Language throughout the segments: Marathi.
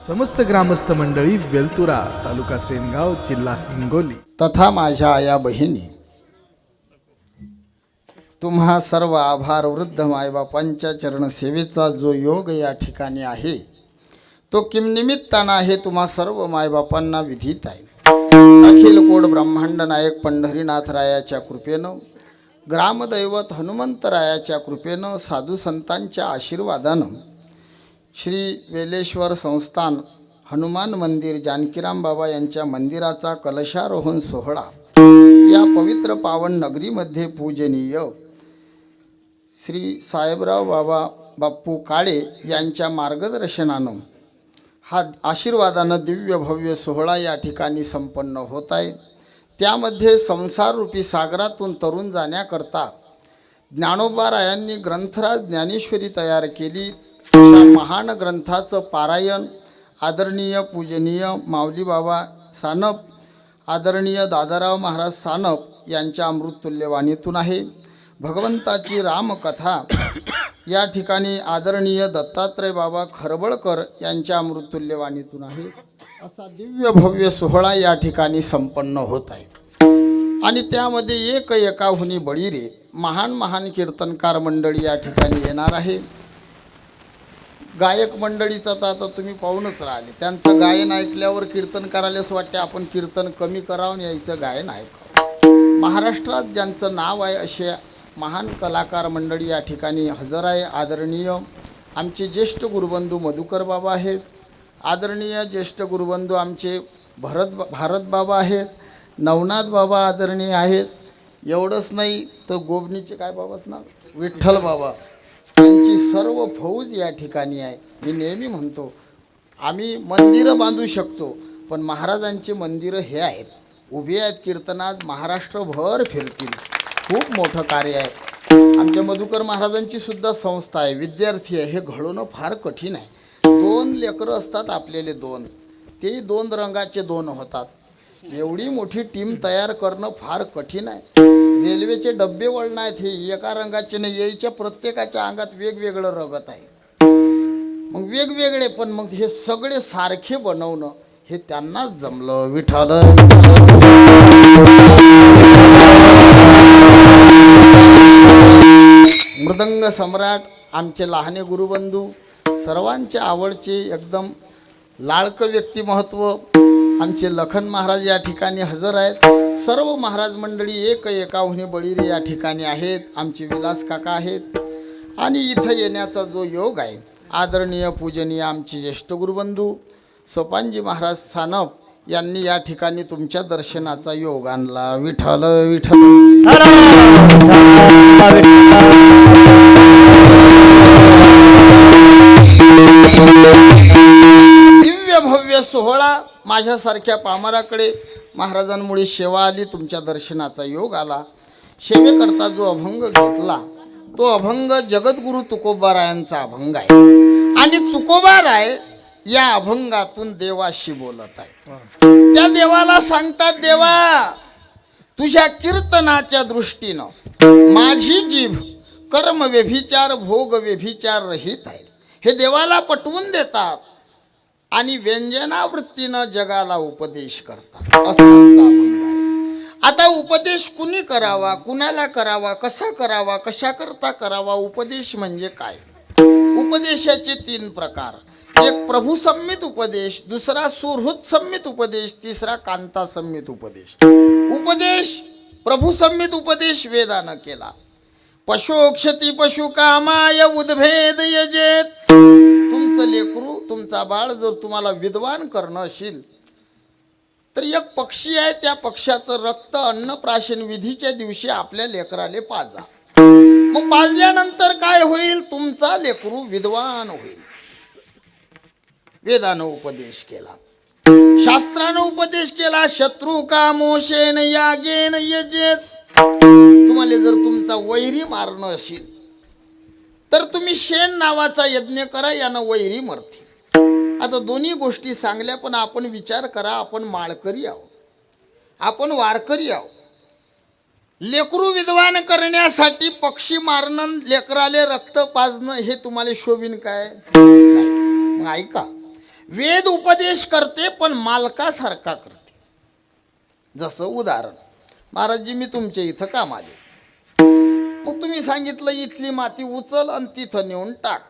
समस्त ग्रामस्थ मंडळी वेलतुरा तालुका सेनगाव जिल्हा हिंगोली तथा माझ्या आया बहिणी, तुम्हा सर्व आभार. वृद्ध मायबापांच्या चरणसेवेचा जो योग या ठिकाणी आहे तो किमनिमित्तानं आहे तुम्हा सर्व मायबापांना विधित आहे. अखिल कोड ब्रह्मांड नायक पंढरीनाथरायाच्या कृपेनं, ग्रामदैवत हनुमंतरायाच्या कृपेनं, साधू संतांच्या आशीर्वादानं, श्री वेलेश्वर संस्थान हनुमान मंदिर जानकीराम बाबा यांच्या मंदिराचा कलशारोहण सोहळा या पवित्र पावन नगरीमध्ये पूजनीय श्री साहेबराव बाबा बाप्पू काळे यांच्या मार्गदर्शनानं हा आशीर्वादानं दिव्य भव्य सोहळा या ठिकाणी संपन्न होत आहे. त्यामध्ये संसाररूपी सागरातून तरुण जाण्याकरता ज्ञानोबारायांनी ग्रंथराज ज्ञानेश्वरी तयार केली. अशा महान ग्रंथाचं पारायण आदरणीय पूजनीय माऊली बाबा सानप, आदरणीय दादाराव महाराज सानप यांच्या अमृततुल्यवाणीतून आहे. भगवंताची रामकथा या ठिकाणी आदरणीय दत्तात्रय बाबा खरबळकर यांच्या अमृततुल्यवाणीतून आहे. असा दिव्य भव्य सोहळा या ठिकाणी संपन्न होत आहे. आणि त्यामध्ये एकाहुनी बळीरे महान महान कीर्तनकार मंडळी या ठिकाणी येणार आहे. गायक मंडळीचं तर आता तुम्ही पाहूनच राहिले, त्यांचं गायन ऐकल्यावर कीर्तनकाराला असं वाटते आपण कीर्तन कमी करावं यायचं गायन ऐकावं. महाराष्ट्रात ज्यांचं नाव आहे असे महान कलाकार मंडळी या ठिकाणी हजर आहे. आदरणीय आमचे ज्येष्ठ गुरुबंधू मधुकर बाबा आहेत, आदरणीय ज्येष्ठ गुरुबंधू आमचे भारत बाबा आहेत, नवनाथ बाबा आदरणीय आहेत. एवढंच नाही तर गोबनीचे काय बाबाच नाव विठ्ठल बाबा यांची सर्व फौज या ठिकाणी आहे. मी नेहमी म्हणतो आम्ही मंदिरं बांधू शकतो, पण महाराजांचे मंदिरं हे आहेत, उभे आहेत कीर्तनात, महाराष्ट्रभर फिरतील. खूप मोठं कार्य आहे. आमच्या मधुकर महाराजांची सुद्धा संस्था आहे, विद्यार्थी आहे. हे घडवणं फार कठीण आहे. 2 लेकरं असतात आपल्याला, 2 ते 2 रंगाचे 2 होतात. एवढी मोठी टीम तयार करणं फार कठीण आहे. रेल्वेचे डब्बे वळण आहेत, हे एका रंगाचे नाही, यायच्या प्रत्येकाच्या अंगात वेगवेगळं रगत आहे. मग वेगवेगळे, पण मग हे सगळे सारखे बनवणं हे त्यांनाच जमलं. विठ्ठल मृदंग सम्राट आमचे लहाने गुरुबंधू, सर्वांचे आवडचे एकदम लाडकं व्यक्तिमत्व आमचे लखन महाराज या ठिकाणी हजर आहेत. सर्व महाराज मंडळी एकाहुनी बळीरे या ठिकाणी आहेत. आमचे विलास काका आहेत. आणि इथं येण्याचा जो योग आहे, आदरणीय पूजनीय आमचे ज्येष्ठ गुरुबंधू सोपानजी महाराज सानप यांनी या ठिकाणी तुमच्या दर्शनाचा योग आणला. विठ्ठल विठ्ठल. दिव्य भव्य सोहळा माझ्यासारख्या पामराकडे महाराजांमुळे सेवा आली, तुमच्या दर्शनाचा योग आला. सेवेकरता जो अभंग घेतला तो अभंग जगद्गुरु तुकोबारायांचा अभंग आहे. आणि तुकोबाराय या अभंगातून देवाशी बोलत आहे. त्या देवाला सांगतात, देवा तुझ्या कीर्तनाच्या दृष्टीनं माझी जीभ कर्म व्यभिचार भोग व्यभिचार रहित आहे, हे देवाला पटवून देतात आणि व्यंजनावृत्तीनं जगाला उपदेश करतात. असा आमचा अभंग आहे. आता उपदेश कुणी करावा, कुणाला करावा, कसा करावा, कशाकरता करावा, उपदेश म्हणजे काय? उपदेशाचे 3 प्रकार. एक प्रभुसम्मित उपदेश, दुसरा सुहृद सम्मित उपदेश, तिसरा कांता सम्मित उपदेश. उपदेश प्रभुसम्मित उपदेश वेदानं केला. पशोक्षती पशु कामाय उद्भेद यजेत. तुमचं लेकरू, तुमचा बाळ जर तुम्हाला विद्वान करणं असेल तर एक पक्षी आहे, त्या पक्षाचं रक्त अन्नप्राशन विधीच्या दिवशी आपल्या लेकराले पाजा. मग पाजल्यानंतर काय होईल? तुमचा लेकरू विद्वान होईल. वेदानं उपदेश केला, शास्त्रानं उपदेश केला. शत्रू कामोशेन यागेन यजेत. तुम्हाला जर तुमचा वैरी मारणं असेल तर तुम्ही शेण नावाचा यज्ञ करा, यानं वैरी मरते. आता दोन्ही गोष्टी सांगल्या, पण आपण विचार करा, आपण माळकरी आहोत, आपण वारकरी आहोत. लेकरू विद्वान करण्यासाठी पक्षी मारणं, लेकराले रक्त पाजणं हे तुम्हाला शोभीन काय? मग ऐका, वेद उपदेश करते पण मालकासारखा करते. जसं उदाहरण, महाराजजी मी तुमच्या इथं काम आले, मग तुम्ही सांगितलं इथली माती उचल आणि तिथं नेऊन टाक.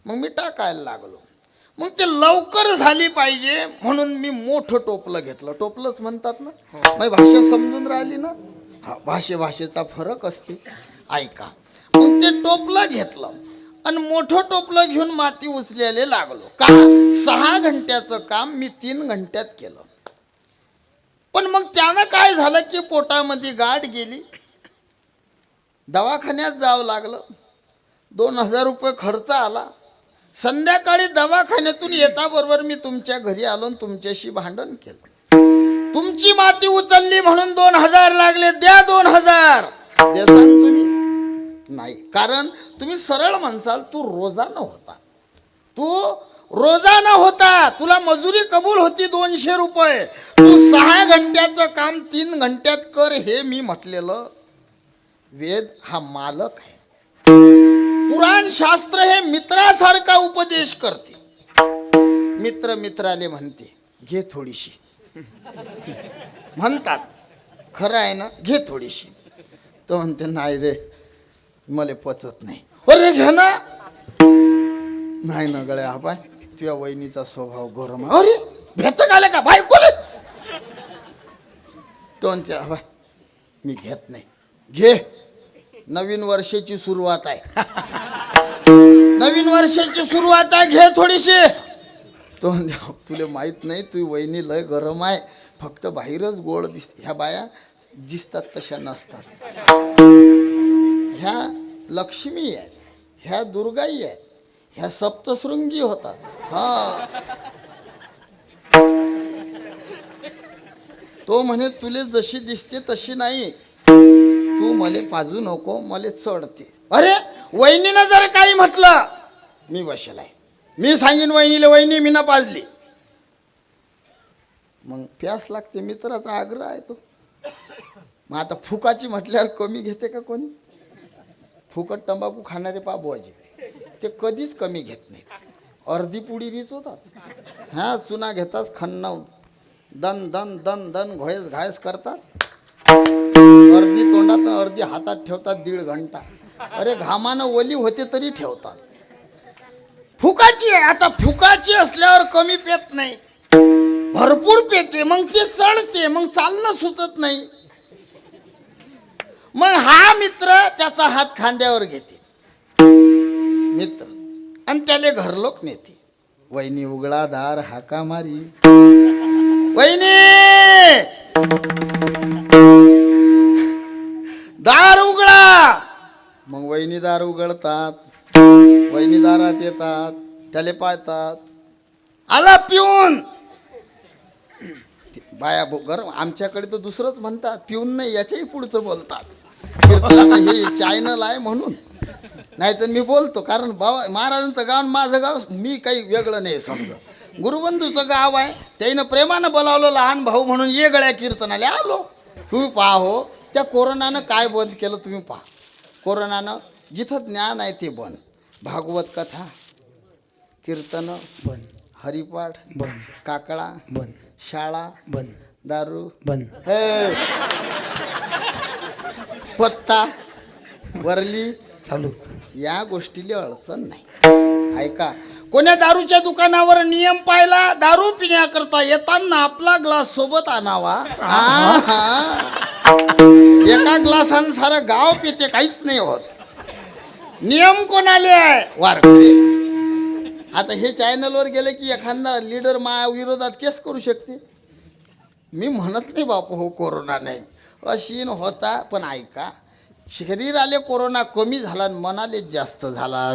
मग मी टाकायला लागलो. मग ते लवकर झाली पाहिजे म्हणून मी मोठं टोपलं घेतलं. टोपलंच म्हणतात ना, मग भाषा समजून राहिली ना. हा, भाषेचा फरक असते. ऐका, मग ते टोपलं घेतलं आणि मोठं टोपलं घेऊन माती उचलायला लागलो. का 6 घंट्याचं काम मी 3 घंट्यात केलं. पण मग त्यानं काय झालं की पोटामध्ये गाठ गेली, दवाखान्यात जावं लागलं, 2000 रुपये खर्च आला. संध्याकाळी दवाखान्यातून येता बरोबर मी तुमच्या घरी आलो आणि तुमच्याशी भांडण केलं. तुमची माती उचलली म्हणून 2000 लागले, द्या 2000. देसान तुम्ही? नाही, कारण तुम्ही सरळ म्हणसाल तू रोजानं होता, तू रोजानं होता, तुला मजुरी कबूल होती 200 रुपये. तू 6 घंट्याचं काम 3 घंट्यात कर, हे मी म्हटलेलं. वेद हा मालक आहे. पुराण शास्त्र हे मित्रासारखा उपदेश करते. मित्र मित्राले म्हणते घे थोडीशी, म्हणतात खरं आहे ना, घे थोडीशी. तो म्हणते नाही रे, मला पचत नाही. अरे घे ना. नाही ना गळ्या, हा बाय तुझ्या वहिनीचा स्वभाव गरम. अरे भेट आले का बायकोले? तो म्हणते हा बाय मी घेत नाही. घे, नवीन वर्षाची सुरुवात आहे. नवीन वर्षाची सुरुवात आहे, घे थोडीशी. तो तुला माहित नाही, तू वहिनी लय गरम आहे, फक्त बाहेरच गोड दिसते. ह्या बाया दिसतात तशा नसतात. ह्या लक्ष्मी आहेत, ह्या दुर्गाई आहेत, ह्या सप्तशृंगी होतात. हा, तो म्हणे तुले जशी दिसते तशी नाही, तू मले पाजू नको, मले चढते. अरे वहिनीनं जर काही म्हटलं, मी बसेल आहे, मी सांगेन वहिनीला, वहिनी मी ना पाजली. मग प्यास लागते, मित्राचा आग्रह आहे तो. मग आता फुकाची म्हटल्यावर कमी घेते का कोणी? फुकट तंबाखू खाणारे पाबुआजी ते कधीच कमी घेत नाहीत. अर्धी पुडी रीच होतात. हा, चुना घेतात खन्नावून, दन दन दन दन घोयस घायस करतात. अर्धी तोंडात अर्धी हातात ठेवतात 1.5 घंटा. अरे घामानं ओली होते तरी ठेवतात. फुकाची आहे. आता फुकाची असल्यावर कमी पेत नाही, भरपूर पेते, मग ते चढते, मग चालणं सुचत नाही. मग हा मित्र त्याचा हात खांद्यावर घेते, मित्र, आणि त्याले घरलोक नेते. वहिनी उघडा दार, हाका मारी, वहिनी दार उघडा. मग वहिनी दार उघडतात, वहिनी दारात येतात, त्याले पाहतात, आला पिऊन. बाया गरम. आमच्याकडे तर दुसरंच म्हणतात, पिऊन नाही, याच्याही पुढचं बोलतात. हे चॅनल आहे म्हणून, नाही तर मी बोलतो, कारण बाबा महाराजांचं गाव माझं गाव, मी काही वेगळं नाही समजत. गुरुबंधूचं गाव आहे, त्यानं प्रेमानं बोलावलं लहान भाऊ म्हणून, ये गळ्या कीर्तनाला आलो. तुम्ही पहा हो, त्या कोरोनानं काय बंद केलं तुम्ही पहा. कोरोनानं जिथं ज्ञान आहे ते बंद, भागवत कथा, कीर्तन बंद, हरिपाठ बंद, काकडा बंद, शाळा बंद, दारू बंद, पत्ता वरली चालू. या गोष्टीला अडचण नाही. ऐका, कोण्या दारूच्या दुकानावर नियम पाहिला, दारू पिण्याकरता येताना आपला ग्लास सोबत आणावा. एका ग्लासानं सारं गाव पिते, काहीच नाही होत. नियम कोणाले आहे? वारकरी. आता हे चॅनलवर गेले की एखादा लीडर मा विरोधात केस करू शकते. मी म्हणत नाही बापू हो कोरोना नाही, अशीन होता, पण ऐका, शरीराले कोरोना कमी झाला आणि मनाले जास्त झाला.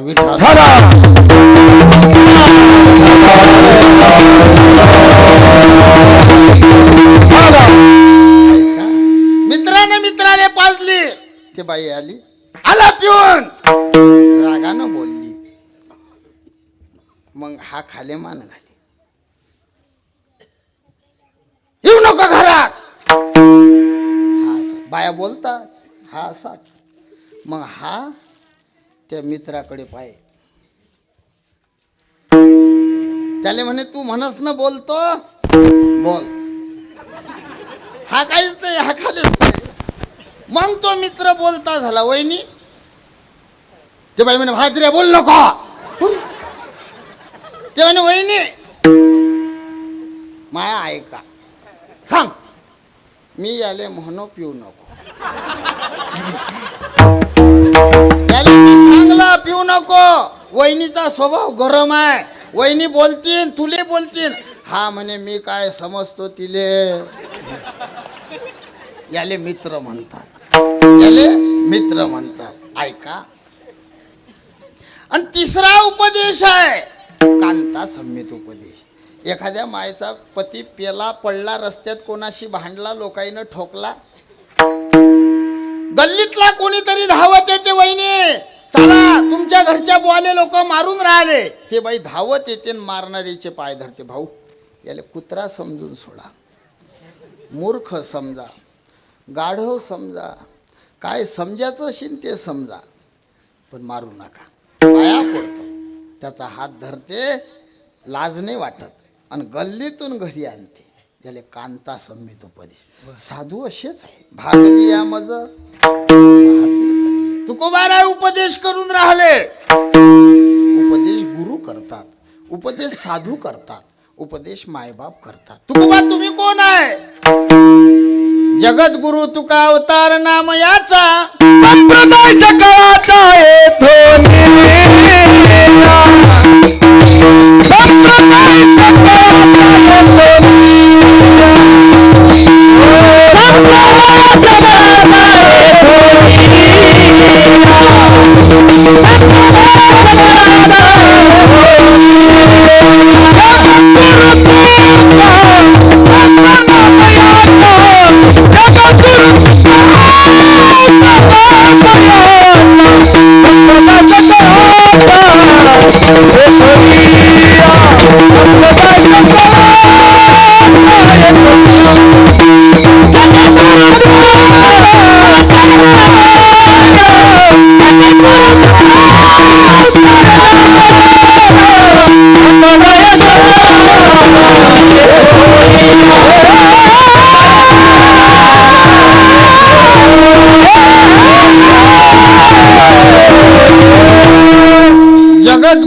मित्राले पाजली, ते बाई आली, आला पिऊन, रागानं बोलली. मग हा खाले मान घाली, येऊ नको घरात. हा बाया बोलतात, हा असाच. मग हा त्या मित्राकडे पाय, त्याले म्हणे तू म्हणस न बोलतो बोल. हा काहीच नाही, हा खालीच नाही. मग तो मित्र बोलता झाला, वहिनी. ते बाई म्हणे भाद्रे बोल नको. ते म्हणे वहिनी माया ऐका, सांग. मी याले म्हणू पिऊ नको. याले मी सांगला पिऊ नको. वहिनीचा स्वभाव गरम आहे. वहिनी बोलतीन, तुले बोलतीन. हा म्हणे मी काय समजतो तिले. याले मित्र म्हणतात, याले मित्र म्हणतात. ऐका. आणि तिसरा उपदेश आहे कांता संमित उपदेश. एखाद्या मायचा पती पेला पडला, रस्त्यात कोणाशी भांडला, लोकांना ठोकला, गल्लीतला कोणीतरी धावत येते, वहिनी चला तुमच्या घरच्या बुवाले लोक मारून राहिले. ते बाई धावत येते, मारणारीचे पाय धरते. भाऊ याले कुत्रा समजून सोडा, मूर्ख समजा, गाढव समजा, काय समजायचं असेल ते समजा, पण मारू नका. पाया पडतो, त्याचा हात धरते, लाज नाही वाटत, आणि गल्लीतून घरी आणते. याले कांता संमित उपदेश. साधू असेच आहे. भागली या मज तुकोबाराय उपदेश करून राहिले. उपदेश गुरु करतात, उपदेश साधू करतात, उपदेश मायबाप करतात. तुकोबा तुम्ही कोण आहे? जगत गुरु तुका अवतार नाम याचा, संप्रदाय सकळाचा येथून संप्रदाय सकळाचा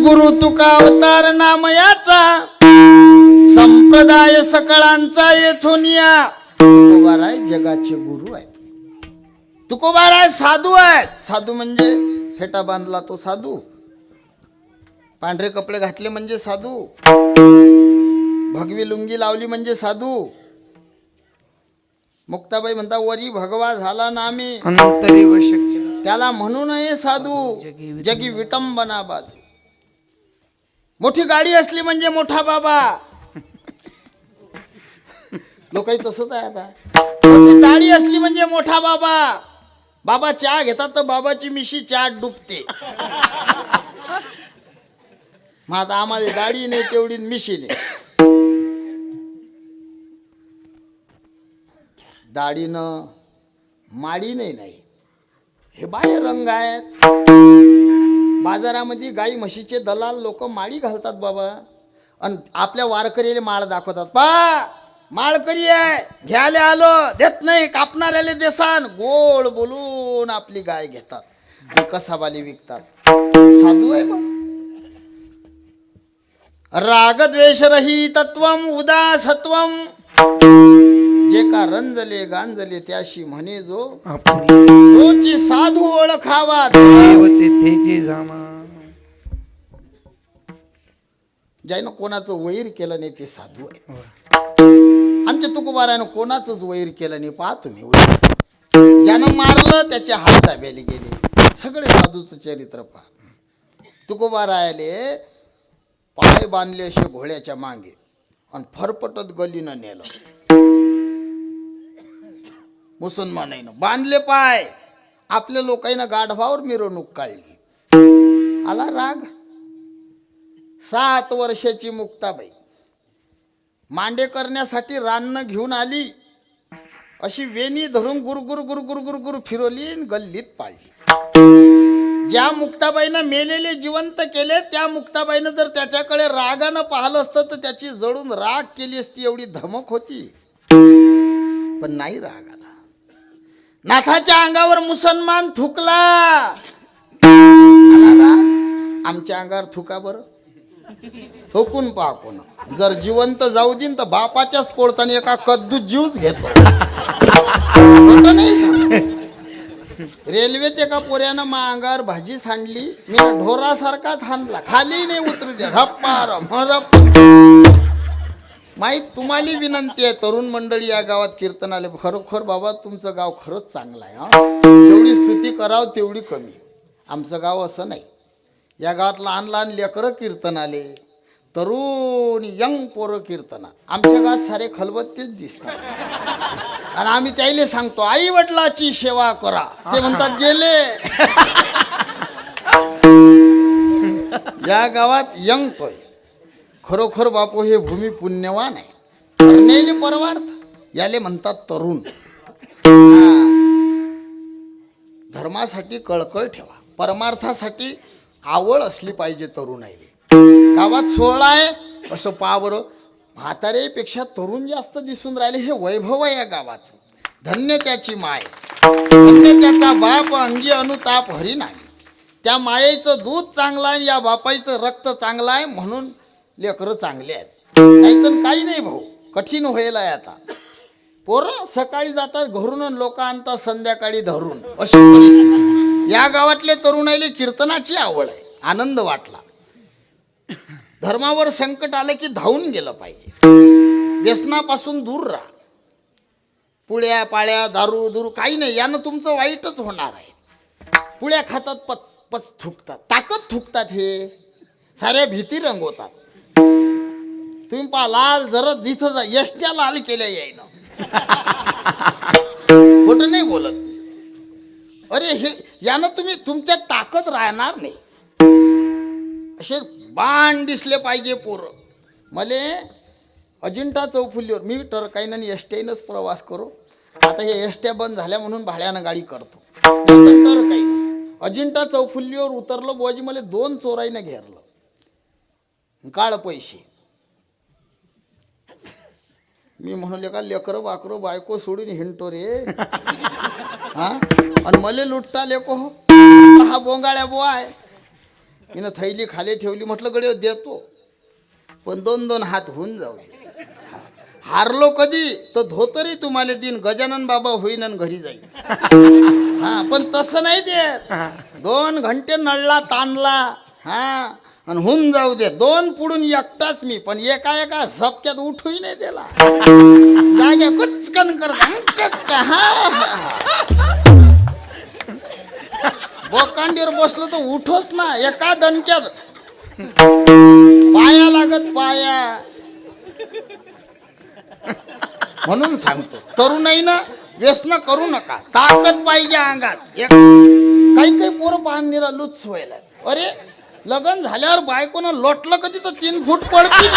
गुरु तुका अवतार नाम याचा, संप्रदाय सकळांचा येथून या. तुकोबाराय जगाचे गुरु आहेत. तुकोबाराय साधू आहेत. साधू म्हणजे फेटा बांधला तो साधू, पांढरे कपडे घातले म्हणजे साधू, भगवी लुंगी लावली म्हणजे साधू. मुक्ताबाई म्हणता वरी भगवा झाला ना आम्ही अंतरी वशक्य, त्याला म्हणू नये साधू. जगी विटंबना बाधू. मोठी गाडी असली म्हणजे मोठा बाबा. लोकांनी तसंच आहे आता. मोठी दाढी असली म्हणजे मोठा बाबा. बाबा चहा घेतात तर बाबाची मिशी चहात डुबते. मग आता आम्हाला दाढी नाही तेवढी मिशी नाही. दाढीनं माडी नाही. हे बाह्य रंग आहेत. बाजारामध्ये गाई म्हशीचे दलाल लोक माळी घालतात बाबा, आणि आपल्या वारकरीला माळ दाखवतात. पा माळकरी आहे, घ्यायला आलो, देत नाही, कापणाऱ्याला देसान, गोड बोलून आपली गाय घेतात आणि कसाबाली विकतात. साधू आहे बा. रागद्वेष रहितत्वम उदासत्वम, जे का रंजले गांजले त्याशी म्हणे जो, तोची साधू ओळखावा. तेथे जामा, ज्यानं कोणाचं वैर केलं नाही ते साधू आहे. आमच्या तुकोबारानं कोणाचंच वैर केलं नाही. पहा तुम्ही, ज्यानं मारलं त्याचे हात दाब्याले गेले. सगळे साधूचं चरित्र पहा. तुकोबारायले पाय बांधले असे घोड्याच्या मागे, आणि फरफटत गलीनं नेलं. मुसलमानानं बांधले पाय, आपल्या लोकांना गाढवावर मिरवणूक काढली. आला राग. 7 वर्षाची मुक्ताबाई मांडे करण्यासाठी रान्न घेऊन आली. अशी वेणी धरून गुरगुर गुरगुर गुरगुर फिरवली, गल्लीत पाळली. ज्या मुक्ताबाईनं मेलेले जिवंत केले त्या मुक्ताबाईनं जर त्याच्याकडे रागानं पाहिलं असतं तर त्याची जळून राग केली असती, एवढी धमक होती. पण नाही राग आला. नाथाच्या अंगावर मुसलमान थुकला. आला राग? आमच्या अंगावर थुका बरं, थोकून पहा कोण. जर जिवंत जाऊ देईन तर बापाच्याच पोळताना एका कद्दू जीवच घेतो. खोटं नाही सांग. रेल्वेत एका पोऱ्यानं मा अंगावर भाजी सांडली, मी ढोरासारखाच हाणला, खाली नाही उतरू द्या. रप्पा माहीत. तुम्हाला विनंती आहे तरुण मंडळी या गावात कीर्तनाले, खरोखर बाबा तुमचं गाव खरंच चांगलं आहे. जेवढी स्तुती करावं तेवढी कमी. आमचं गाव असं नाही. या गावात लहान लहान लेकरं कीर्तनाले, तरुण यंग पोरं कीर्तना. आमच्या गावात सारे खलबत्तेच दिसतात. आणि आम्ही त्याला सांगतो आई वडिलाची सेवा करा, ते म्हणतात गेले. या गावात यंग तोय. खरोखर बापू हे भूमी पुण्यवान आहे. करण्याले परमार्थ याले म्हणतात तरुण. धर्मासाठी कळकळ ठेवा, परमार्थासाठी आवड असली पाहिजे तरुणाईले. गावात 16 आहे असं पहा बरं. म्हातारेपेक्षा तरुण जास्त दिसून राहिले. हे वैभव आहे या गावाचं. धन्य त्याची माय, धन्य त्याचा बाप, अंगी अनुताप हरिनामी. त्या मायेचं दूध चांगलं आहे, या बापाईचं रक्त चांगलं आहे, म्हणून लेकरं चांगले आहेत. नाहीतर काही नाही भाऊ, कठीण व्हायला आहे आता. पोरं सकाळी जातात घरून, लोक आणतात संध्याकाळी धरून, अशी परिस्थिती. या गावातले तरुणाईले कीर्तनाची आवड आहे. आनंद वाटला. धर्मावर संकट आलं की धावून गेलं पाहिजे. व्यसनापासून दूर राहा. पुळ्या पाळ्या दारू दुरू काही नाही, यानं तुमचं वाईटच होणार आहे. पुळ्या खातात, पच पच थुकतात, ताकद थुकतात, हे साऱ्या भीती रंगवतात. तुम्ही पहा लाल जरा जिथं जा यष्ट्या लाल केल्या यायनं. खोटं नाही बोलत. अरे हे यानं तुम्ही तुमच्यात ताकद राहणार नाही. असे बाण दिसले पाहिजे पोरं. मले अजिंठा चौफुलीवर मी टरकाईनं आणि एसट्यानंच प्रवास करू. आता हे एसट्या बंद झाल्या म्हणून भाड्यानं गाडी करतो. टरकाईनं अजिंठा चौफुलीवर उतरलो बुवाजी, मला 2 चोराईनं घेरलं, काळ पैसे. मी म्हणले का लेकरं वाकरो बायको सोडून हिंडतो रे. हा आणि मला लुटता लेको हो. हा बोंगाळ्या बुवा आहे. हिनं थैली खाली ठेवली, म्हटलं गडे देतो, पण 2-2 हात होऊन जाऊ दे. हारलो कधी तर धोतरी तुम्हाला दिन, गजानन बाबा होईन आणि घरी जाईल. हा पण तसं नाही देत. 2 घंटे नळला ताणला, हा आणि होऊन जाऊ दे. 2 पुढून एकटाच मी, पण एका एका झपक्यात उठूही नाही त्याला. जाग्या कुचकन करता. बोकांडीवर बसलं तर उठोच ना, एका दणक्यात पाया लागत पाया. म्हणून सांगतो तरुणाईनं व्यसन करू नका. ताकद पाहिजे अंगात. काही काही पोरं पाहणीला लुच्च व्हायला. अरे लग्न झाल्यावर बायकोनं लोटलं कधी तर 3 फूट पडतील.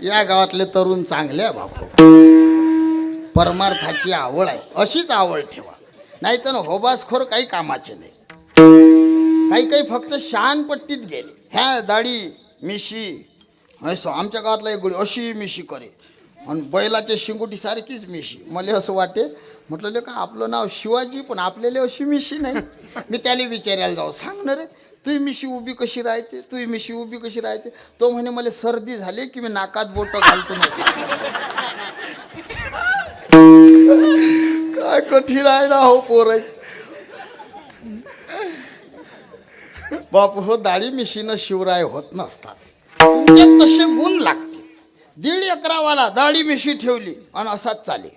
या गावातले तरुण चांगले आहे बापू. परमार्थाची आवड आहे, अशीच आवड ठेवा. नाही तर होबासखोर काही कामाचे नाही. काही काही फक्त शहाणपट्टीत गेले. ह्या दाढी मिशी असं. आमच्या गावातला एक गोळी अशी मिशी करे आणि बैलाच्या शिंगोटी सारखीच मिशी. मला असं वाटे, म्हटलं का आपलं नाव शिवाजी पण आपल्याला अशी मिशी नाही. मी त्याला विचारायला जाऊ, सांगणार रे तुही मिशी उभी कशी राहते, तुही मिशी उभी कशी राहते. तो म्हणे मला सर्दी झाली की मी नाकात बोट घालतो नसे. काय कठीण आहे ना हो पोरायचं. बाप हो, दाढी मिशीनं शिवराय होत नसतात. तुमच्यात तसे गुण लागते. 1.5 एकरावाला दाढी मिशी ठेवली आणि असाच चाले.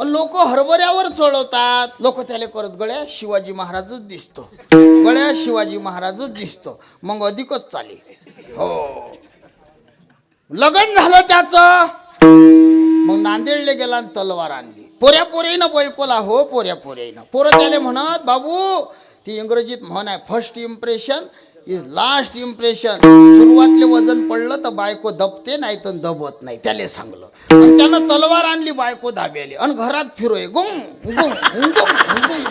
लोक हरभऱ्यावर चढवतात. लोक त्याला करत गळ्या शिवाजी महाराजच दिसतो, गळ्या शिवाजी महाराजच दिसतो. मग अधिकच चाले. हो लग्न झालं त्याचं. मग नांदेडले गेला आणि तलवार आणली. पोऱ्या पोऱ्यानं बैकोला हो, पोऱ्या पोऱ्यानं. पोरं त्याला म्हणत बाबू, ती इंग्रजीत म्हण आहे first impression is last impression. सुरुवातले वजन पडलं तर बायको दबते नाही तर दबत नाही, त्याला सांगलं. आणि त्यानं तलवार आणली, बायको दाबेली आणि घरात फिरोय गुंग गुंग गुंग गुंग.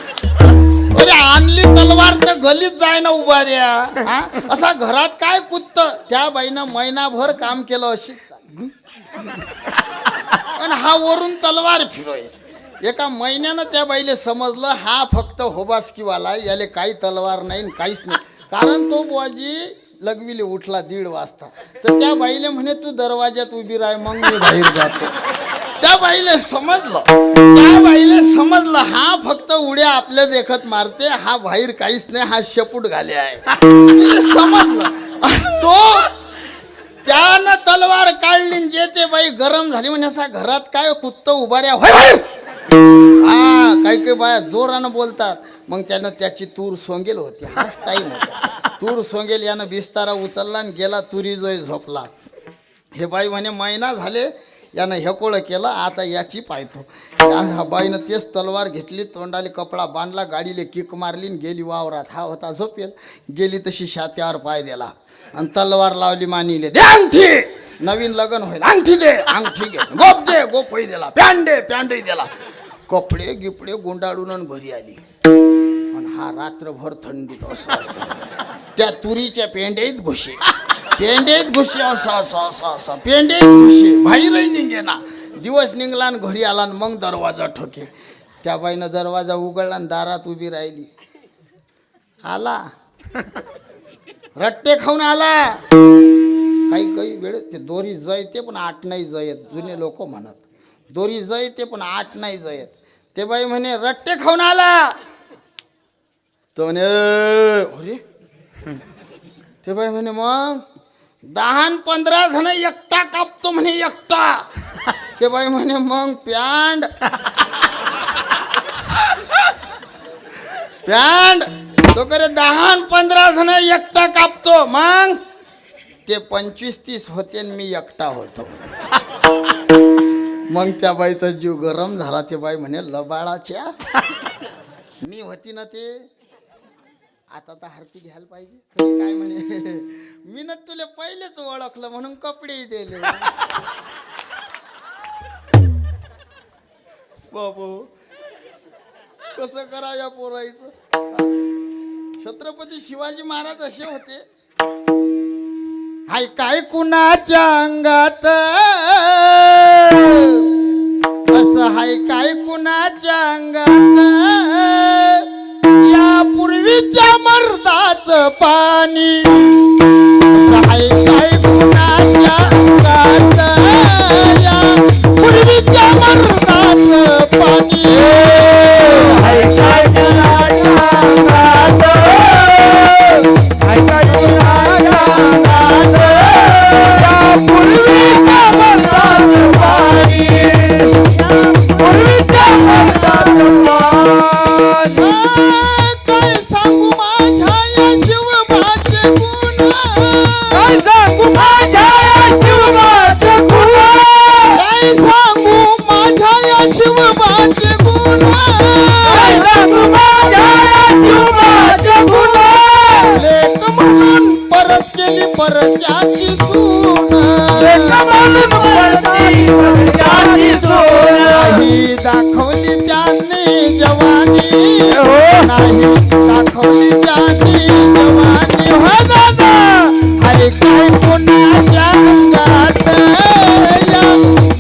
अरे आणली तलवार तर गलीत जाय ना उभा ऱ्या. हा असा घरात काय कुत्त. त्या बाईनं महिनाभर काम केलं अशी, आणि हा वरून तलवार फिरोय. एका महिन्यानं त्या बाईले समजलं हा फक्त होबास्कीवाला, याले काही तलवार नाही काहीच नाही. कारण तो बुवाजी लघवीले उठला 1:30 वाजता. तर त्या बाईले म्हणे तू दरवाज्यात उभी राह, मग मी बाहेर जातो. त्या बाईले समजलं हा फक्त उड्या आपल्या देखत मारते, हा बाहेर काहीच नाही, हा शेपूट घाले आहे. तिला समजलं. तो त्यानं तलवार काढली, जे ते बाई गरम झाली. म्हणजे असा घरात काय कुत्त उभाऱ्या होय बाहेर. हा काही बाया जोरानं बोलतात. मग त्यानं त्याची तूर सोंगेल होती, हा टाईम होता. तूर सोंगेल यानं बिस्तारा उचलला आणि गेला तुरी जोय झोपला. हे बाई म्हणे महिना झाले यानं हेकोळं केलं, आता याची पाहतो. ह्या बाईनं तेच तलवार घेतली, तोंडाले कपडा बांधला, गाडीले किक मारली आणि गेली वावरात. हा होता झोपेल. गेली तशी शात्यावर पाय दिला आणि तलवार लावली मानीले. दे अंगठी, नवीन लग्न होईल, अंगठी दे, अंगठी घे. गोप दे, गोपही दिला. पॅन्डही दिला. कपडे गिपडे गुंडाळून आणि घरी आली. पण हा रात्रभर थंडीत असं त्या तुरीच्या पेंडेत घुसे असं पेंडेत घुसे, बाहेरही निघे ना. दिवस निघला आणि घरी आला आणि मग दरवाजा ठोके. त्या बाईनं दरवाजा उघडला आणि दारात उभी राहिली. आला रट्टे खाऊन आला. काही वेळ ते दोरी जयते पण आठ नाही जयत. जुने लोक म्हणत दोरी जयते पण आठ नाही जयत. ते बाई म्हणे रट्टे खाऊन आला. तो म्हणे अरे. ते बाई म्हणे मग 10-15 जण एकटा कापतो म्हणे, एकटा. ते बाई म्हणे मग पॅन्ड तो करे 10-15 जण एकटा कापतो. मग ते 25-30 होते आणि मी एकटा होतो. मग त्या बाईचा जीव गरम झाला. ते बाई म्हणे लबाळाच्या मी होती ना ते, आता तर हारती घ्यायला पाहिजे. काय म्हणे मी ना तुला पहिलेच ओळखलं म्हणून कपडेही दिले. बाबू कसं करा या पोरायचं. छत्रपती शिवाजी महाराज असे होते. हाय काय कुणाच्या अंगात, असं हाय काय कुणाच्या अंगात, या पूर्वीच्या मर्दाचं पाणी. असं हाय काय कुणाच्या अंगात, या पूर्वीच्या मर्दाचं पाणी. हाय काय कुणाच्या अंगात, हाय काय कुणाच्या अंगात, या पूर्वीच्या मर्दाचं पाणी. पूर्वीच्या मर्दाचं पाणी. काय सांगू माझ्या या शिवबाचे गुण, काय सांगू माझ्या या शिवबाचे गुण, काय सांगू माझ्या या शिवबाचे गुण, काय सांगू माझ्या या शिवबाचे गुण. लेक म्हणून परत केली परत्याची सून, लेक म्हणून परत केली परत्याची सून. नाही दाखवली त्यांनी जवानी, नाही दाखवली त्यांनी जवानी. हो दादा हाय काय कुणाच्या अंगात, या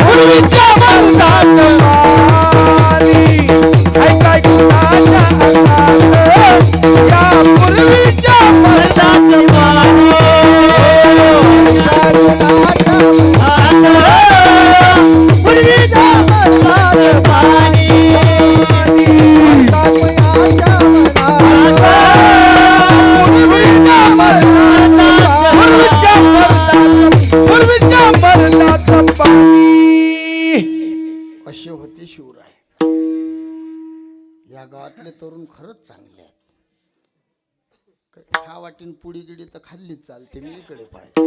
पूर्वीच्या मर्दाचं पाणी. हाय काय कुणाच्या अंगात, या पूर्वीच्या मर्दाचं पाणी. पूर्वीच्या मर्दाचं पाणी. असे होते शिवराय. या गावातले तरुण खरंच चांगले आहेत. खा वाटीन पुडी गिडी तर खाल्लीच चालते. मी इकडे पाहिजे.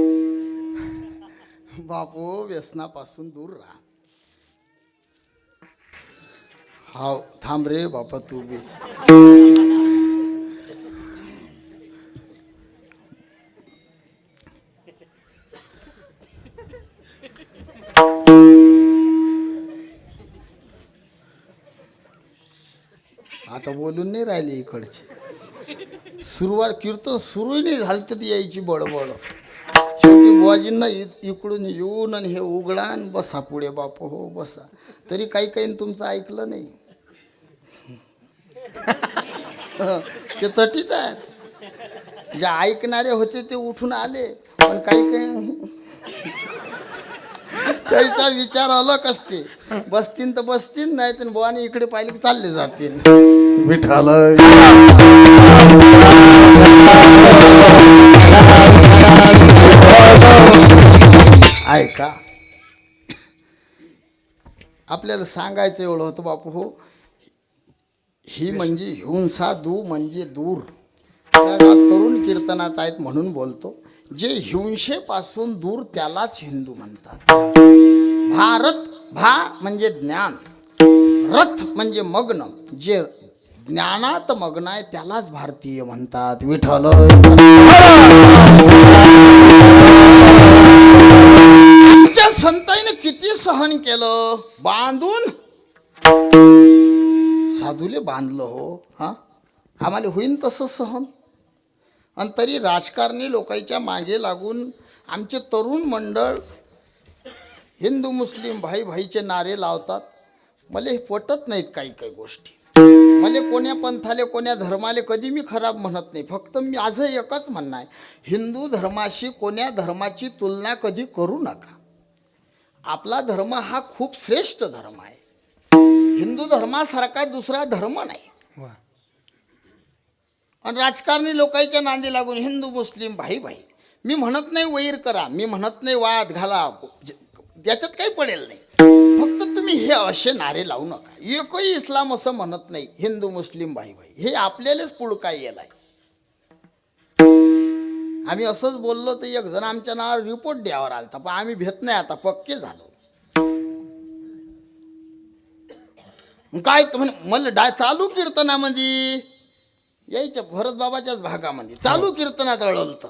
बापू व्यसनापासून दूर राहा. हाव थांब रे बापा तू बी. आता बोलून नाही राहिले इकडचे. सुरुवात कीर्तन सुरू नाही झालं तर ती यायची बडबड. शेवटी बुवाजींना इकडून येऊन आणि हे उघडा आणि बसा पुढे बाप हो बसा. तरी काही काही तुमचं ऐकलं नाही. ते तटीच आहेत. जे ऐकणारे होते ते उठून आले, पण काही काही त्याचा विचार अलग असते. बसतील तर बसतील, नाही तर बुवाने इकडे पाहिले की चालले जातील. विठाल ऐका, आपल्याला सांगायचं एवढं होतं बापू हो, ही म्हणजे हिंसा दू म्हणजे दूर. तरुण कीर्तनात आहेत म्हणून बोलतो. जे हिंसेपासून दूर त्यालाच हिंदू म्हणतात. भारत भा म्हणजे ज्ञान, रथ म्हणजे मग्न. जे ज्ञानात मग्न आहे त्यालाच भारतीय म्हणतात. विठ्ठल आमच्या संतांनी किती सहन केलं, बांधून साधूले बांधलं हो. हा आम्हाला होईन तसं सहन. आणि तरी राजकारणी लोकांच्या मागे लागून आमचे तरुण मंडळ हिंदू मुस्लिम भाई भाईचे नारे लावतात. मला हे पटत नाहीत काही काही गोष्टी. मला कोण्या पंथाले कोण्या धर्माले कधी मी खराब म्हणत नाही. फक्त मी आज एकच म्हणणं आहे, हिंदू धर्माशी कोण्या धर्माची तुलना कधी करू नका. आपला धर्म हा खूप श्रेष्ठ धर्म आहे. हिंदू धर्मासारखा दुसरा धर्म नाही. आणि राजकारणी लोकांच्या नांदी लागून हिंदू मुस्लिम भाई भाई, मी म्हणत नाही वैर करा, मी म्हणत नाही वाद घाला, याच्यात काही पडेल नाही. फक्त तुम्ही हे असे नारे लावू नका. एकही इस्लाम असं म्हणत नाही हिंदू मुस्लिम भाई भाई. हे आपल्यालाच पुळका येलाय. आम्ही असंच बोललो तर एक जण आमच्या नावावर रिपोर्ट द्यावर आलता, पण आम्ही भेट नाही, आता पक्के झालो. काय म्हणे मला चालू कीर्तनामध्ये यायच्या भरत बाबाच्याच भागामध्ये चालू कीर्तनात रडलतं.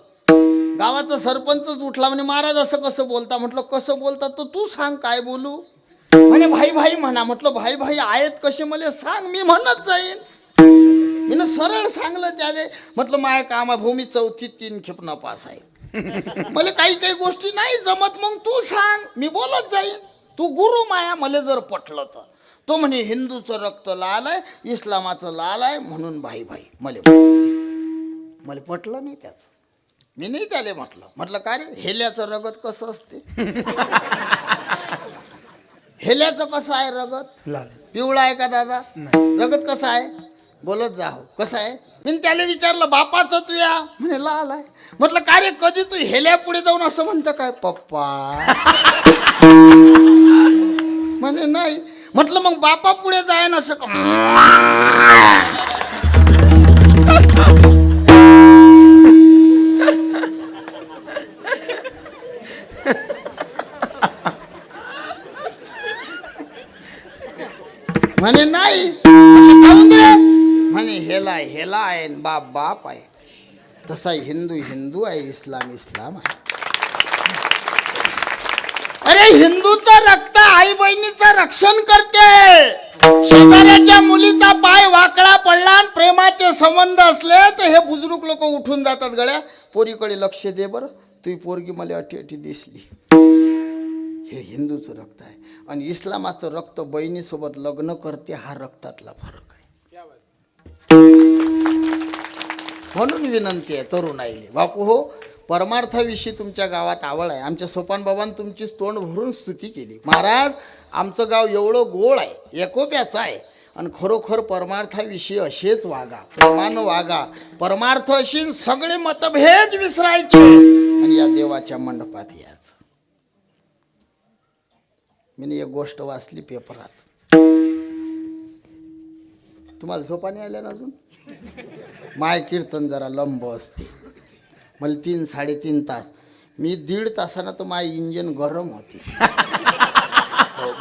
गावाचा सरपंचच उठला म्हणे, महाराज असं कसं बोलता. म्हटलं कसं बोलता तर तू सांग काय बोलू. म्हणे भाई भाई म्हणा. म्हटलं भाई भाई आहेत कसे मला सांग, मी म्हणत जाईन. मी ना सरळ सांगलं त्याले. म्हटलं माया कामा भूमी 4थी 3 खेप नपास आहे. मला काही काही गोष्टी नाही जमत, मग तू सांग मी बोलत जाईन. तू गुरु माया मला जर पटलं तर. तो म्हणे हिंदूचं रक्त लाल आहे, इस्लामाचं लाल आहे म्हणून भाई भाई. मला पटलं नाही त्याचं. मी नाही त्याले म्हटलं का रे हेल्याचं रगत कसं असते. हेल्याचं कसं आहे रगत, पिवळा आहे का दादा. रगत कसं आहे बोलत जा. हो कसं आहे. मी त्याला विचारलं बापाचं तू या, म्हणे लाल आहे. म्हटलं का रे कधी तू हेल्या पुढे जाऊन असं म्हणतं काय पप्पा. म्हणे नाही. म्हटलं मग बापा पुढे जाय ना असं. म्हणे नाही. म्हणे हेला आहे बाप बाप आहे. तसा हिंदू हिंदू आहे, इस्लाम इस्लाम आहे. अरे हिंदूचं रक्त आई बहिणीचं रक्षण करते. शेजाऱ्याच्या मुलीचा पाय वाकडा पडला आणि प्रेमाचे संबंध असले तर हे बुजुर्ग लोक उठून जातात. गळ्या पोरीकडे लक्ष दे बरं, तुझी पोरगी मला अटी अटी दिसली. हे हिंदूचं रक्त आहे. आणि इस्लामाचं रक्त बहिणीसोबत लग्न करते, हा रक्तातला फरक आहे. म्हणून विनंती आहे तरुणाईले, बापू हो परमार्थाविषयी तुमच्या गावात आवड आहे. आमच्या सोपान बाबांनी तुमची तोंड भरून स्तुती केली. महाराज आमचं गाव एवढं गोड आहे, एकोप्याचं आहे. आणि खरोखर परमार्थाविषयी असेच वागा, प्रेमानं वागा. परमार्थ अशी सगळे मतभेद विसरायचे आणि या देवाच्या मंडपात यायचं. मी एक गोष्ट वाचली पेपरात, तुम्हाला सोपानी आल्या ना अजून. माय कीर्तन जरा लंब असते, मला 3-3.5 तास. मी 1.5 तासानं तर माय इंजन गरम होती.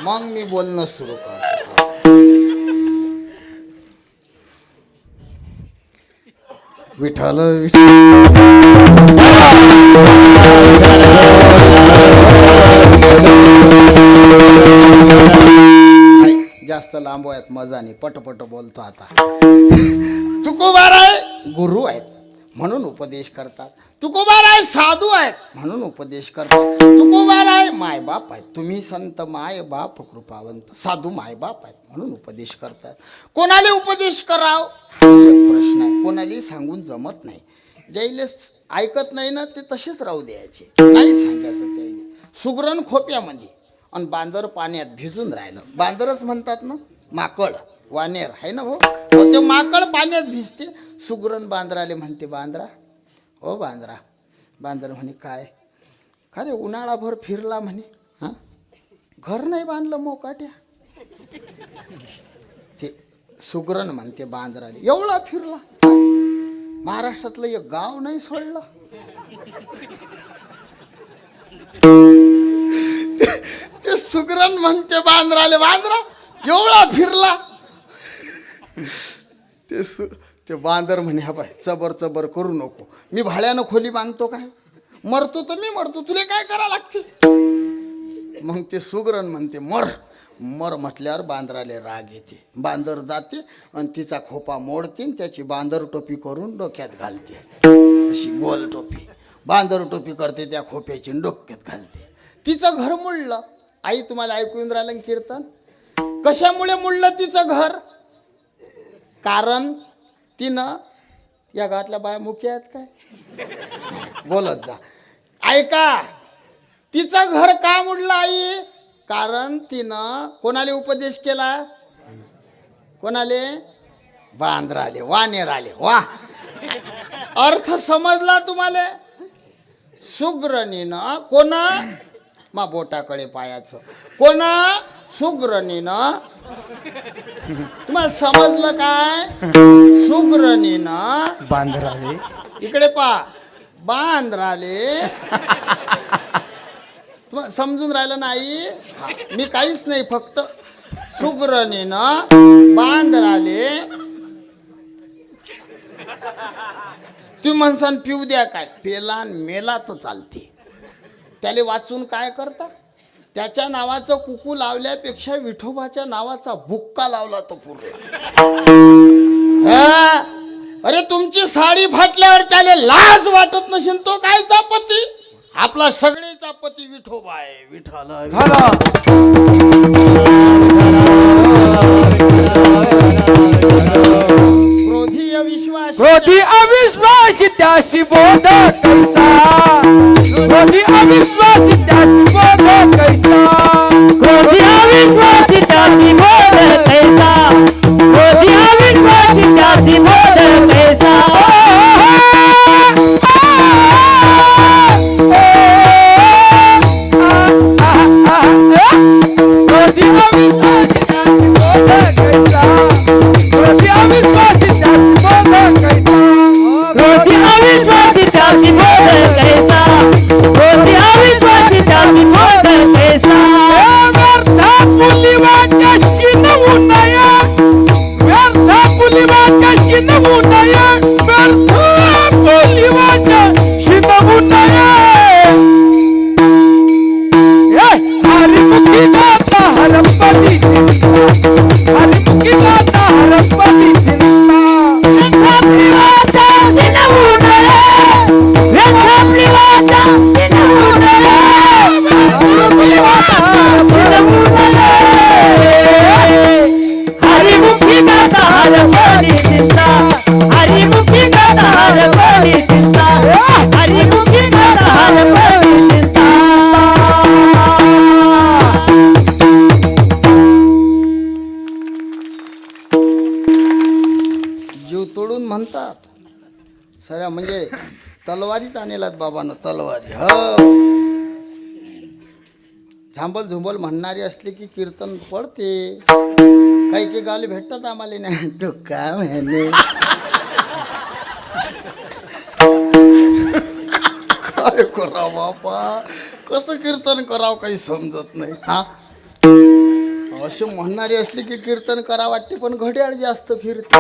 मग मी बोलणं सुरू करतो. विठाल जास्त जास्त लांब आहेत मजाने पटपट बोलतो आता. तुकोबाराय गुरु आहेत म्हणून उपदेश करतात. तुकोबाराय साधू आहेत म्हणून उपदेश करतात. तुकोबाराय मायबाप आहेत. तुम्ही संत माय बाप कृपावंत साधू मायबाप आहेत म्हणून उपदेश करतात. कोणाला उपदेश कराव एक प्रश्न आहे. कोणाला सांगून जमत नाही. ज्याईले ऐकत नाही ना ते तसेच राहू द्यायचे. नाही सांगायचं त्याईले. सुगरण खोप्यामध्ये आणि बांदर पाण्यात भिजून राहिलं. बांदरच म्हणतात ना माकड वानेर आहे ना भाऊ. ते माकड पाण्यात भिजते. सुगरण बांदराले म्हणते बांदरा ओ बांदरा. बांदर म्हणे काय का रे उन्हाळाभर फिरला म्हणे. हां घर नाही बांधलं मोकाट्या. ते सुगरण म्हणते बांदराले एवढा फिरला महाराष्ट्रातलं एक गाव नाही सोडलं. ते सुगरण म्हणते बांदराले बांदरा एवढा फिरला. ते बांदर म्हणे हा बाय चबर चबर करू नको. मी भाड्यानं खोली मागतो काय. मरतो तर मी मरतो तुला काय करा लागते. मग ते सुगरण म्हणते मर. मर म्हटल्यावर बांदराले राग येते. बांदर जाते आणि तिचा खोपा मोडते त्याची बांदर टोपी करून डोक्यात घालते. अशी गोल टोपी बांदर टोपी करते त्या खोप्याची डोक्यात घालते. तिचं घर मुडलं. आई तुम्हाला ऐकून राहिलं कीर्तन. कशामुळे मुडलं तिचं घर. कारण तिनं या गावातल्या बाया मुख्य आहेत काय बोलत जा. ऐका तिचं घर का मुडलं आई. कारण तिनं कोणाले उपदेश केला. कोणाले बांदराले वानेराले. वा अर्थ समजला तुम्हाला. सुग्रणीनं कोणा मा बोटाकडे पायाचं कोणा सुग्रणीनं तुम्हाला समजलं काय. सुग्रणीनं बांधराले इकडे पा बांद्राले तुम्हाला समजून राहिलं नाही. मी काहीच नाही फक्त सुग्रणीनं बांद्राले. तुम्ही म्हणसान पिऊ द्या काय पेला मेला तर चालते. त्याले वाचून काय करता. त्याच्या नावाचं कुकू लावल्यापेक्षा विठोबाच्या नावाचा बुक्का लावला तो पूर्ण. अरे तुमची साडी फाटल्यावर त्याला लाज वाटत नसेल तो कायचा पती. आपला सगळेचा पती विठोबा आहे. विठ्ठल क्रोधी अविश्वास क्रोधी अविश्वासी त्याशी बोध कैसा. क्रोधी अविश्वासी त्याशी बोध कैसा. क्रोधी अविश्वासी त्याशी बोध कैसा. क्रोधी अविश्वासी त्याशी बोध कैसा. क्रोधी अविश्वासी त्याशी बोध कैसा. क्रोधी अविश्वासी त्याशी बोध कैसा. क्रोधी अविश्वासी त्याशी बोध कैसा. क्रोधी अविश्वासी त्याशी बोध कैसा. व्यर्था पुलिवाच्या शिनवू नये. व्यर्था पुलिवाच्या शिनवू नये. व्यर्था पुलिवाच्या शिनवू नये. हरिमुखी नाता हरपती चिंता. हरिमुखी नाता हरपती चिंता. व्यर्था पुलिवाच्या शिनवू नये. व्यर्था पुलिवाच्या शिनवू नये. व्यर्था पुलिवाच्या शिनवू नये. हरिमुखी नाता हरपती चिंता. हरिमुखी नाता हरपती चिंता. हरिमुखी नाता हरपती चिंता. जीव तोडून म्हणतात सगळ्या म्हणजे तलवारीच आणेलात बाबानं तलवारी. हो झांबल झुंबल म्हणणारी असली की कीर्तन पडते. काही काही गावले भेटतात आम्हाला नाही. तो काय म्हणे काय करावं बापा कसं कीर्तन करावं काही समजत नाही. हा असे म्हणणारी असली की कीर्तन करा वाटते पण घड्याळ जास्त फिरते.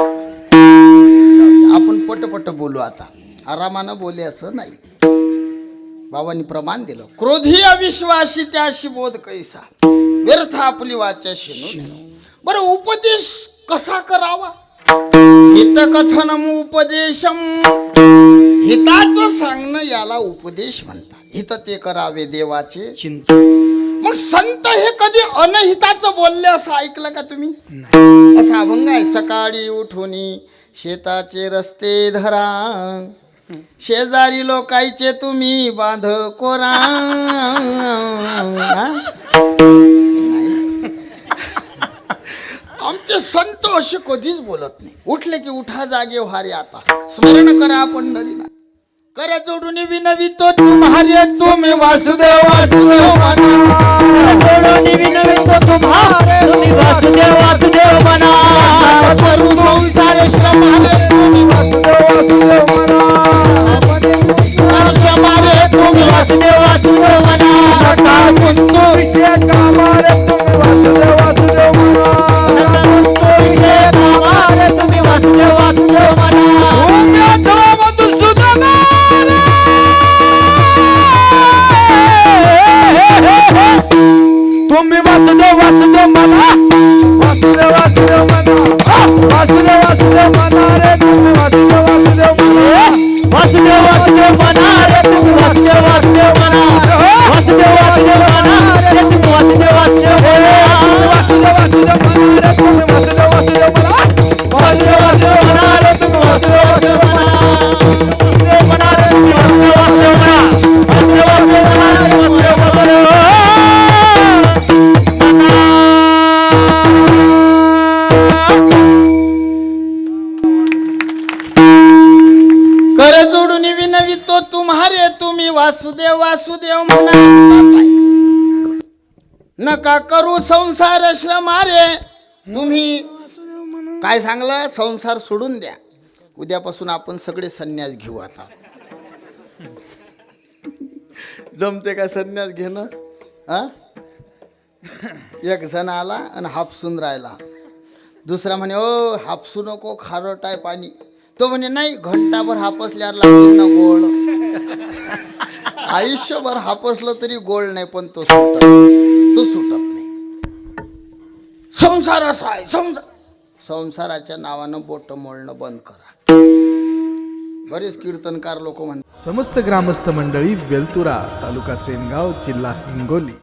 आपण पटपट बोलू आता आरामानं बोलायचं नाही. बाबांनी प्रमाण दिलं. क्रोधी अविश्वासी त्याशी बोध कैसा. व्यर्थ आपली वाचा शिनू. बरं उपदेश कसा करावा? हितकथनम उपदेशम, हिताचं सांगणं याला उपदेश म्हणतात. हित ते करावे देवाचे चिंता. मग संत हे कधी अनहिताचं बोलले असं ऐकलं का तुम्ही? असा अभंग आहे, सकाळी उठून शेताचे रस्ते धरा, शेजारी लोकांचे तुम्ही बांध कोरा. आमचे संत असे कधीच बोलत नाही. उठले की उठा जागे व्हारे, आता स्मरण करा पंढरीनाथ. कर जोडून विनवितो तुम्हारे तुम्ही वासुदेव वासुदेव म्हणा. जोडून विनवितो तुम्हारे तुम्ही वासुदेव वासुदेव म्हणा. करू संसार श्रमारे तुम्ही वासुदेव वासुदेव म्हणा. श्रमारे तुम्ही वासुदेव वासुदेव म्हणा. नका गुंतू विषय कामारे तुम्ही वासुदेव वासुदेव म्हणा. नका गुंतू विषय कामारे तुम्ही वासुदेव वासुदेव म्हणा. तुम्ही वासुदेव वासुदेव म्हणा. वासुदेव वासुदेव म्हणा. वासुदेव वासुदेव म्हणा रे तुम्ही वासुदेव वासुदेव म्हणा. वासुदेव वासुदेव म्हणा रे तुम्ही वासुदेव वासुदेव म्हणा. वासुदेव वासुदेव म्हणा रे तुम्ही वासुदेव वासुदेव म्हणा. वासुदेव वासुदेव म्हणा रे तुम्ही वासुदेव वासुदेव म्हणा. वासुदेव वासुदेव म्हणा रे तुम्ही वासुदेव वासुदेव म्हणा. वासुदेव म्हणा रे तुम्ही वासुदेव वासुदेव म्हणा. वासुदेव वासुदेव म्हणा रे वासुदेव वासुदेव. कर जोडून विनवितो तुम्हारे तुम्ही वासुदेव वासुदेव म्हणा. नका करू संसार श्रमारे तुम्ही. काय सांगलं? संसार सोडून द्या. उद्यापासून आपण सगळे संन्यास घेऊ. आता जमते का संन्यास घेणं? हा, एक जण आला आणि हापसून राहिला. दुसरा म्हणे ओ हापसू नको, खारट आहे पाणी. तो म्हणे नाही, घंटाभर हापसल्यावर लागेल ना गोड. आयुष्यभर हापसलं तरी गोड नाही, पण तो सुटत नाही. संसार असा आहे. संसाराच्या नावानं बोट मोडणं बंद करा. बरेच कीर्तनकार लोक म्हणतात. समस्त ग्रामस्थ मंडळी वेलतुरा, तालुका सेनगाव, जिल्हा हिंगोली.